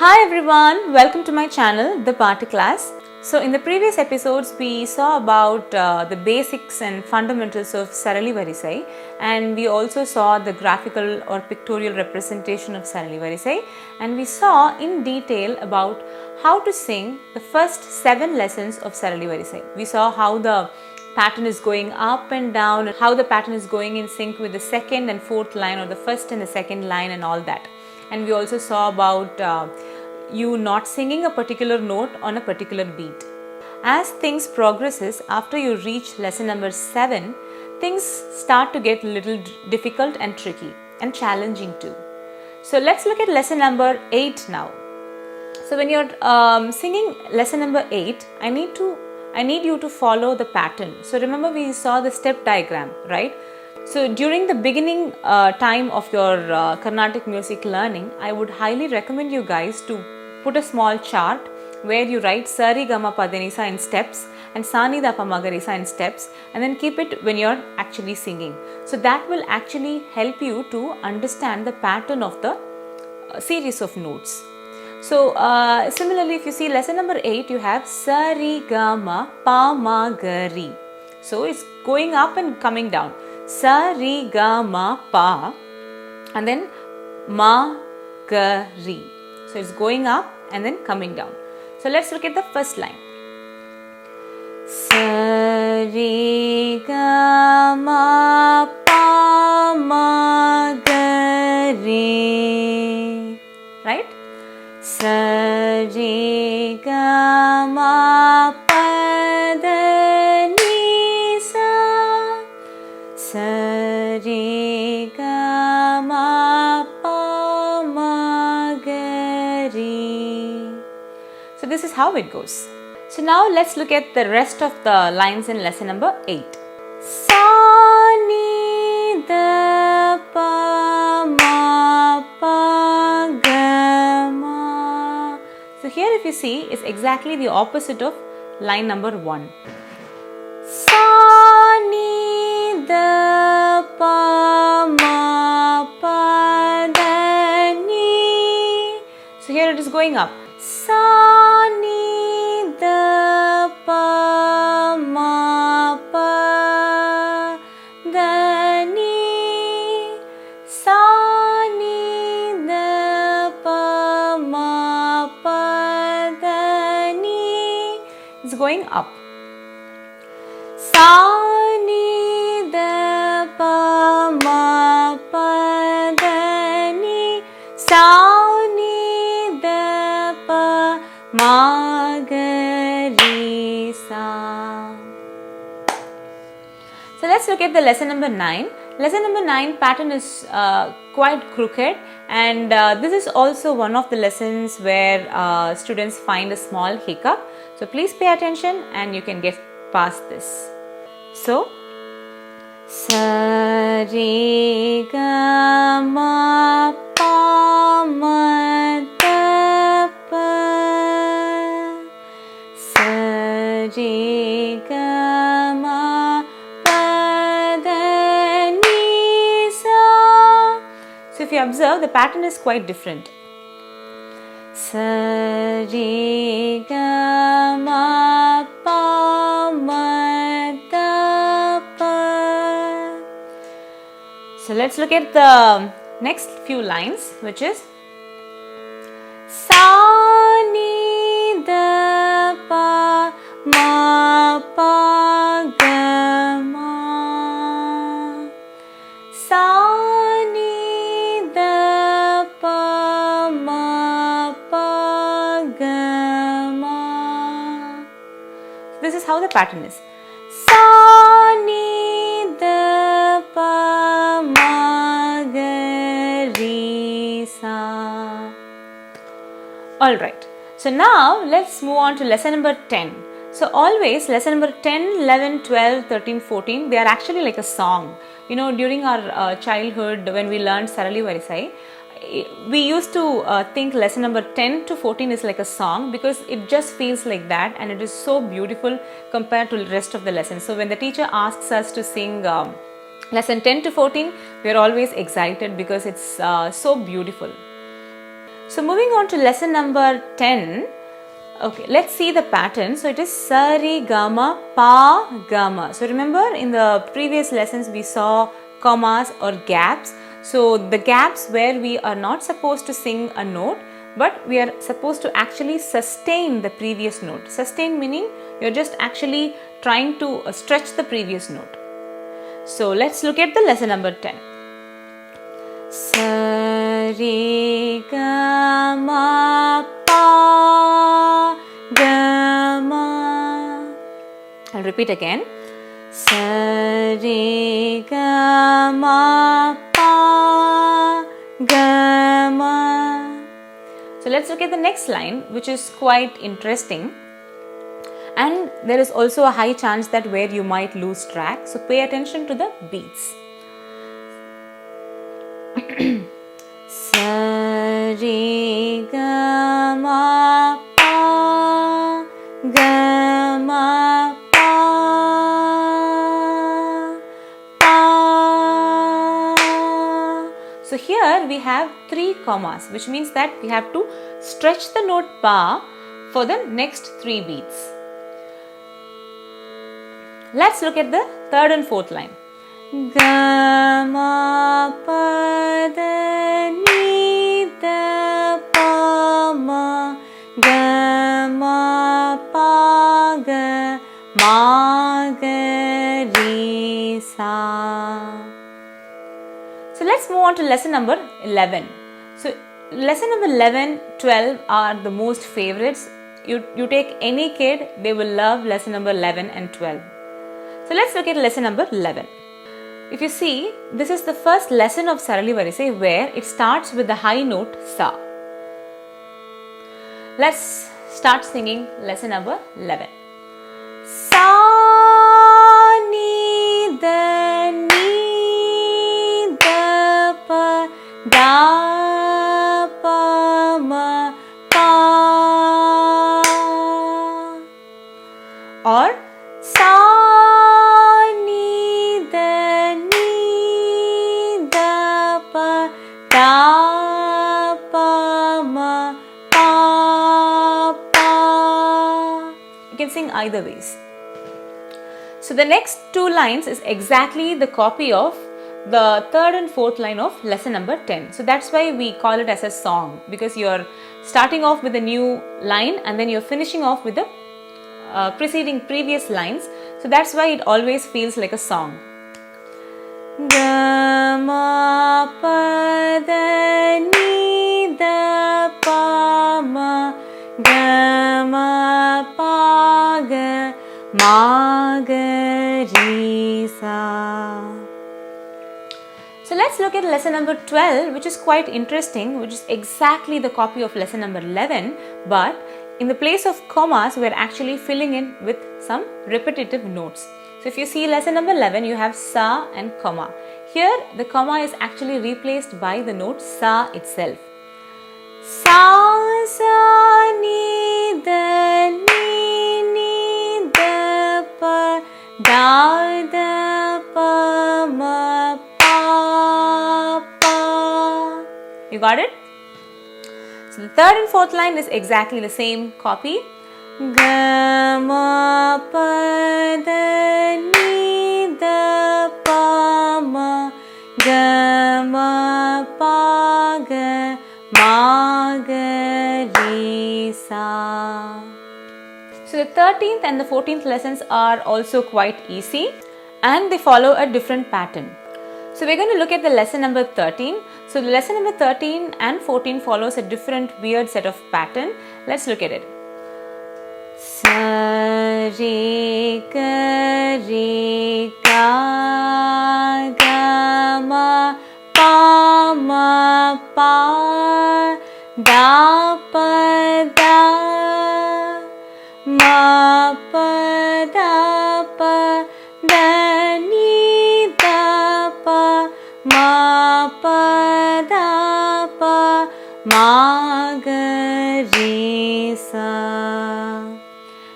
Hi everyone, welcome to my channel, the.paattu.class. So in the previous episodes, we saw about the basics and fundamentals of Sarali varisai, and we also saw the graphical or pictorial representation of Sarali varisai, and we saw in detail about how to sing the first 7 lessons of Sarali varisai. We saw how the pattern is going up and down, and how the pattern is going in sync with the second and fourth line, or the first and the second line, and all that. And we also saw about you not singing a particular note on a particular beat. As things progresses, after you reach lesson number 7, things start to get a little difficult and tricky and challenging too. So let's look at lesson number 8 now. So when you're singing lesson number 8, I need you to follow the pattern. So remember, we saw the step diagram, right? So during the beginning time of your Carnatic music learning, I would highly recommend you guys to put a small chart where you write Sari Gama Padanisa in steps and Sani Dapa Magarisa in steps, and then keep it when you're actually singing. So that will actually help you to understand the pattern of the series of notes. So similarly, if you see lesson number 8, you have Sari Gama Pa Ma Gari. So it's going up and coming down. Sari Gama Pa and then Ma Gari. So it's going up and then coming down. So let's look at the first line. Sari Gama Pa Ma Gari. Right? Sari Gama Pa Da Ni Sa. Sari Gama Pa Ma Gari. So this is how it goes. So now let's look at the rest of the lines in lesson number 8. Sa Ni Da Pa Ma Pa Ga Ma. So here, if you see, is exactly the opposite of line number 1. Sa Ni Da Pa Ma Pa Da Ni. So here it is going up. Sa Ni Da Pa Ma Pa Da Ni. Sa Ni Da Pa Ma Pa Da Ni. It's going up. Sa Ni Da Pa Ma Pa Da Ni. Sa Ni Da Pa Ma Ga Ri Sa. So let's look at the lesson number 9. Lesson number 9 pattern is quite crooked, and this is also one of the lessons where students find a small hiccup. So please pay attention and you can get past this. So, Sari Gama Pa Ma Da Pa. Sari Gama Pa Da Ni Sa. So if you observe, the pattern is quite different. Sari Gama Pa Ma Da Pa. So let's look at the next few lines, which is Sa Ni Da Pa Ma Pa Ga Ma. Sa Ni Da Pa Ma Pa Ga Ma. This is how the pattern is. Sa Ni Da Pa Ma Ga Ri Sa. Alright, so now let's move on to lesson number 10. So always lesson number 10, 11, 12, 13, 14, they are actually like a song. You know, during our childhood, when we learned Sarali varisai, we used to think lesson number 10 to 14 is like a song, because it just feels like that, and it is so beautiful compared to the rest of the lessons. So when the teacher asks us to sing lesson 10 to 14, we are always excited because it's so beautiful. So moving on to lesson number 10. Okay, let's see the pattern. So it is Sari Gama Pa Gama. So remember in the previous lessons we saw commas or gaps. So the gaps where we are not supposed to sing a note, but we are supposed to actually sustain the previous note. Sustain meaning you're just actually trying to stretch the previous note. So let's look at the lesson number 10. Sari Gama Pa Gama. I'll repeat again. Sari Gama Pa Gama. So let's look at the next line, which is quite interesting. And there is also a high chance that where you might lose track. So pay attention to the beats. Sari Gama Pa Gama Pa Pa. So here we have 3 commas, which means that we have to stretch the note Pa for the next 3 beats. Let's look at the third and fourth line. Gama pada ni da pa ma gama pa ga ma ga ri sa. So let's move on to lesson number 11. So lesson number 11, 12 are the most favorites. You take any kid, they will love lesson number 11 and 12. So let's look at lesson number 11. If you see, this is the first lesson of Sarali varisai where it starts with the high note Sa. Let's start singing lesson number 11. Sa ni da pa da pa ma pa. Or Sa ni da pa da pa ma pa pa. You can sing either ways. So the next 2 lines is exactly the copy of the third and fourth line of lesson number 10. So that's why we call it as a song, because you're starting off with a new line and then you're finishing off with the preceding previous lines. So that's why it always feels like a song. Gama pada ni da pa ma gama pa ga ma ga ri sa. So let's look at lesson number 12, which is quite interesting, which is exactly the copy of lesson number 11, but in the place of commas, we are actually filling in with some repetitive notes. So if you see lesson number 11, you have Sa and comma. Here, the comma is actually replaced by the note Sa itself. Sa, sa, ni, da pa, da, pa, ma, pa, pa. You got it? So the third and fourth line is exactly the same copy. Gama pa da ni da pa ma gama pa ga ma ga ri sa. So the 13th and the 14th lessons are also quite easy and they follow a different pattern. So we're going to look at the lesson number 13. So the lesson number 13 and 14 follows a different weird set of pattern. Let's look at it. Sa re ga ga ma pa da pa da ma pa da pa da ni da pa ma pa da pa ma ga ri sa.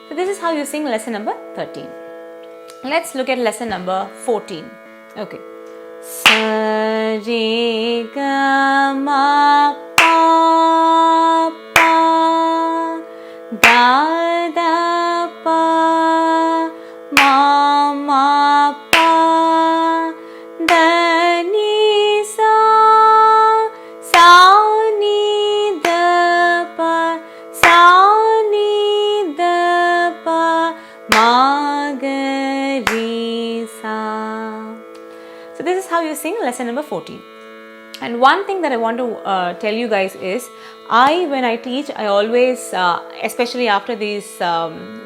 So this is how you sing lesson number 13. Let's look at lesson number 14. Okay. Sa re ga ma pa you sing lesson number 14. And one thing that I want to tell you guys is, when I teach, I always, especially after these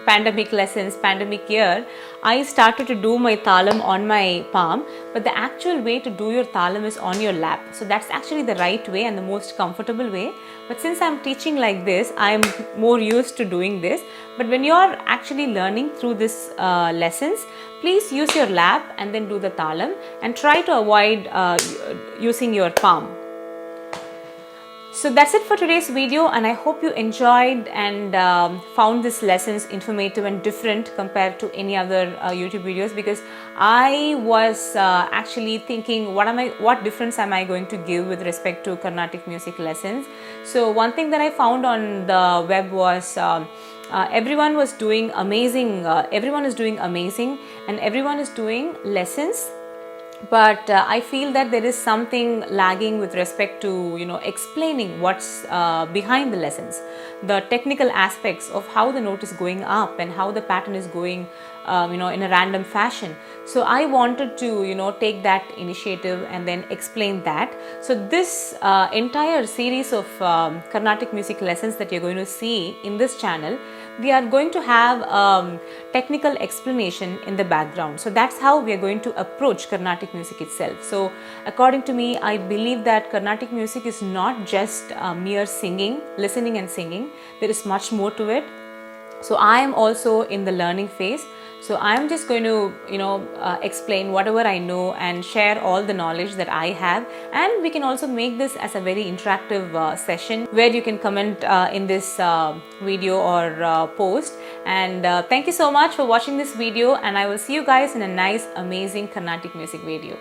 pandemic lessons, pandemic year, I started to do my talam on my palm, but the actual way to do your talam is on your lap. So that's actually the right way and the most comfortable way. But since I'm teaching like this, I'm more used to doing this. But when you're actually learning through this lessons, please use your lap and then do the talam, and try to avoid using your palm. So that's it for today's video, and I hope you enjoyed and found these lessons informative and different compared to any other YouTube videos, because I was actually thinking, what difference am I going to give with respect to Carnatic music lessons. So one thing that I found on the web was everyone was doing amazing, everyone is doing amazing, and everyone is doing lessons. But I feel that there is something lagging with respect to, explaining what's behind the lessons, the technical aspects of how the note is going up and how the pattern is going, in a random fashion. So I wanted to, take that initiative and then explain that. So this entire series of Carnatic music lessons that you're going to see in this channel, we are going to have technical explanation in the background. So that's how we are going to approach Carnatic music itself. So according to me, I believe that Carnatic music is not just mere singing, listening and singing. There is much more to it. So I am also in the learning phase. So I am just going to, explain whatever I know and share all the knowledge that I have. And we can also make this as a very interactive session where you can comment in this video or post. And thank you so much for watching this video, and I will see you guys in a nice, amazing Carnatic music video.